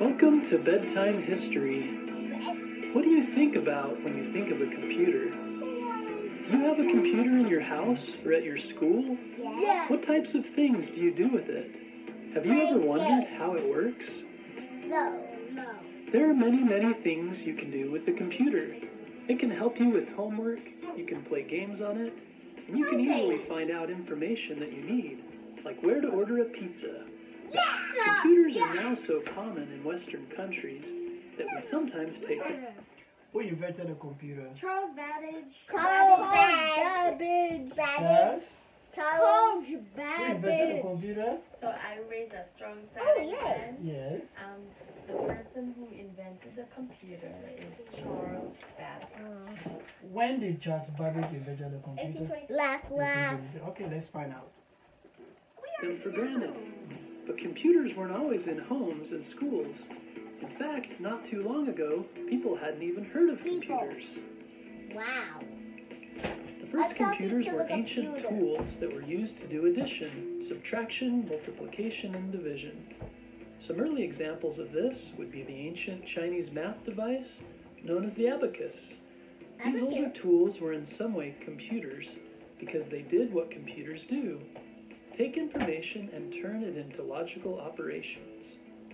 Welcome to Bedtime History. What do you think about when you think of a computer? Do you have a computer in your house or at your school? Yes. What types of things do you do with it? Have you ever wondered how it works? No. There are many things you can do with a computer. It can help you with homework, you can play games on it, and you can easily find out information that you need, like where to order a pizza. Computers are now so common in Western countries that we sometimes take them. Who invented the computer? Charles Babbage. Yes. Charles Who invented the Babbage. computer? So I raise a strong Oh, silent yeah. hand. Yes. The person who invented the computer is Charles Babbage. When did Charles Babbage invent the computer? 1820. Laugh. Okay, let's find out. Them for granted. But computers weren't always in homes and schools. In fact, not too long ago, people hadn't even heard of computers. Wow. The first I'm talking computers to were the ancient computer. tools that were used to do addition, subtraction, multiplication, and division. Some early examples of this would be the ancient Chinese math device known as the abacus. These older tools were in some way computers because they did what computers do: take information and turn it into logical operations.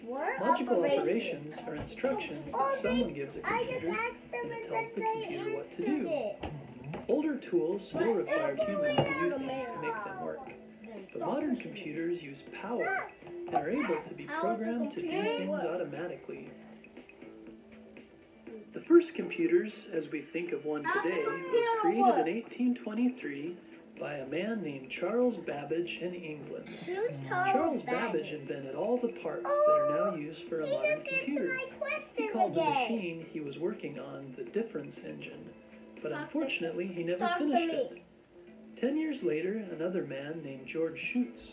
Logical operations are instructions that someone gives a computer and it tells the computer what to do. Older tools still required humans to do things to make them work. But modern computers use power and are able to be programmed to do things automatically. The first computers, as we think of one today, was created in 1823 by a man named Charles Babbage in England. Charles Babbage invented all the parts that are now used for a modern computer. He called the machine he was working on the difference engine, but unfortunately he never finished it. 10 years later, another man named George Schutz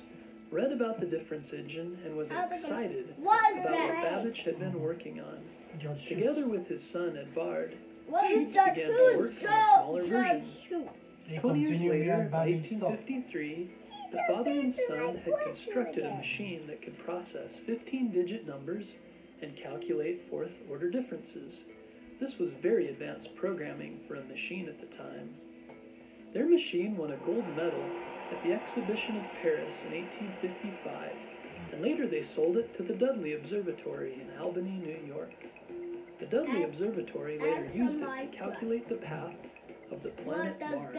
read about the difference engine and was excited about what Babbage had been working on. George Schutz. Together with his son Edvard, What Schutz is that? began to work on a smaller version. They 20 years continue later, where in Babbage stopped. 1853, the father and son had constructed a machine that could process 15-digit numbers and calculate fourth-order differences. This was very advanced programming for a machine at the time. Their machine won a gold medal at the Exhibition of Paris in 1855, and later they sold it to the Dudley Observatory in Albany, New York. The Dudley Observatory later used it to calculate the path of the planet Mars.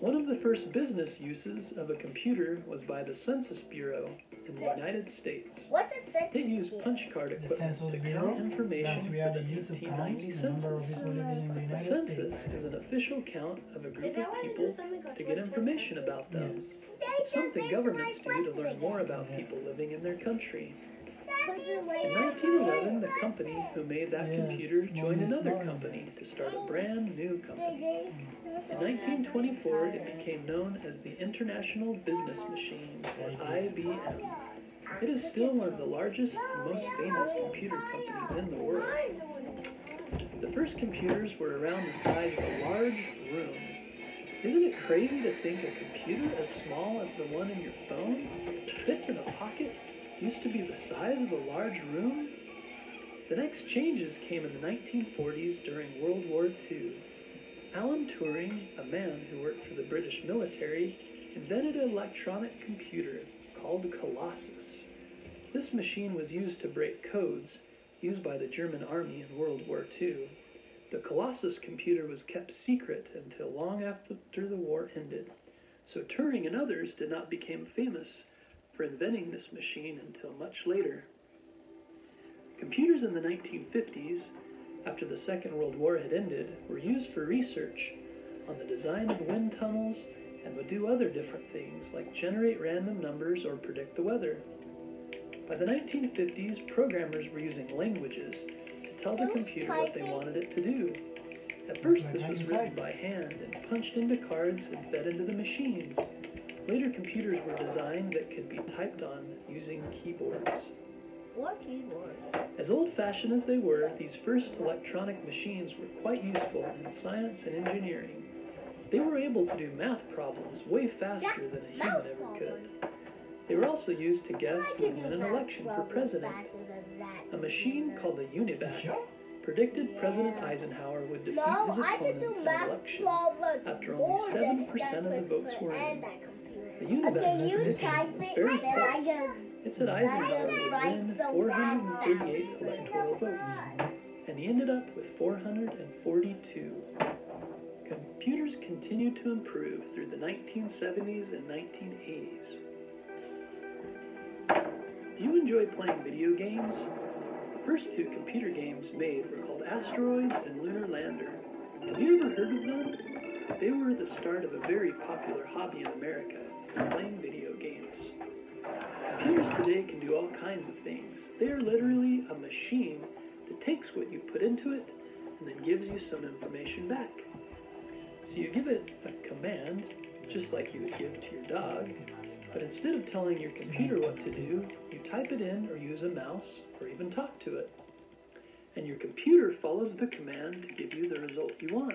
One of the first business uses of a computer was by the Census Bureau in the United States. What's a census? It used punch card The equipment Census to Bureau, count information that's for where the they use to count 1890 the number of census. people living in the A United census States. is an official count of a group Is that of why they people do something called to get 2020 information census? about them. Yes. It's something governments do to learn more about people living in their country. In 1911, the company who made that Yes, computer joined one is another known. company to start a brand new company. In 1924, it became known as the International Business Machines, or IBM. It is still one of the largest and most famous computer companies in the world. The first computers were around the size of a large room. Isn't it crazy to think a computer as small as the one in your phone fits in a pocket used to be the size of a large room? The next changes came in the 1940s during World War II. Alan Turing, a man who worked for the British military, invented an electronic computer called Colossus. This machine was used to break codes used by the German army in World War II. The Colossus computer was kept secret until long after the war ended, so Turing and others did not become famous for inventing this machine until much later. Computers in the 1950s, after the Second World War had ended, were used for research on the design of wind tunnels and would do other different things like generate random numbers or predict the weather. By the 1950s, programmers were using languages to tell the computer what they wanted it to do. At first, this was written by hand and punched into cards and fed into the machines. Later, computers were designed that could be typed on using keyboards. What keyboard? As old-fashioned as they were, these first electronic machines were quite useful in science and engineering. They were able to do math problems way faster than a human ever could. They were also used to guess I who could would win do an math election for problems president. faster than that. A machine called a You Univac sure? predicted Yeah. President Eisenhower would defeat No, his I could opponent do in an math election. problems after only more 7% than of the votes were and in. that computer. The Univac Okay, You listen. type was it, very and then I close. just It said Eisenhower would write win so 438 fast. electoral votes, and he ended up with 442. Computers continued to improve through the 1970s and 1980s. Do you enjoy playing video games? The first two computer games made were called Asteroids and Lunar Lander. Have you ever heard of them? They were the start of a very popular hobby in America, playing video games. Computers today can do all kinds of things. They are literally a machine that takes what you put into it and then gives you some information back. So you give it a command, just like you would give to your dog, but instead of telling your computer what to do, you type it in or use a mouse or even talk to it. And your computer follows the command to give you the result you want.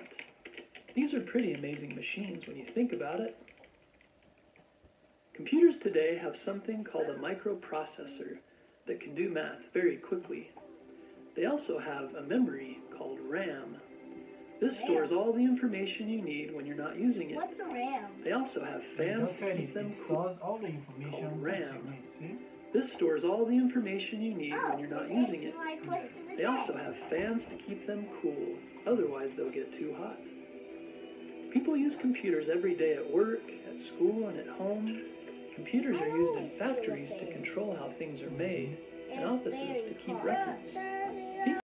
These are pretty amazing machines when you think about it. Computers today have something called a microprocessor that can do math very quickly. They also have a memory called RAM. This stores all the information you need when you're not using it. What's a RAM? They also have You fans just to said keep it. them It cool. stores all the information Called once RAM. you need. See? This stores all the information you need when you're not using it. My question of the They also have fans to keep them cool, otherwise they'll get too hot. People use computers every day at work, at school, and at home. Computers are used in factories to control how things are made, and offices to keep records.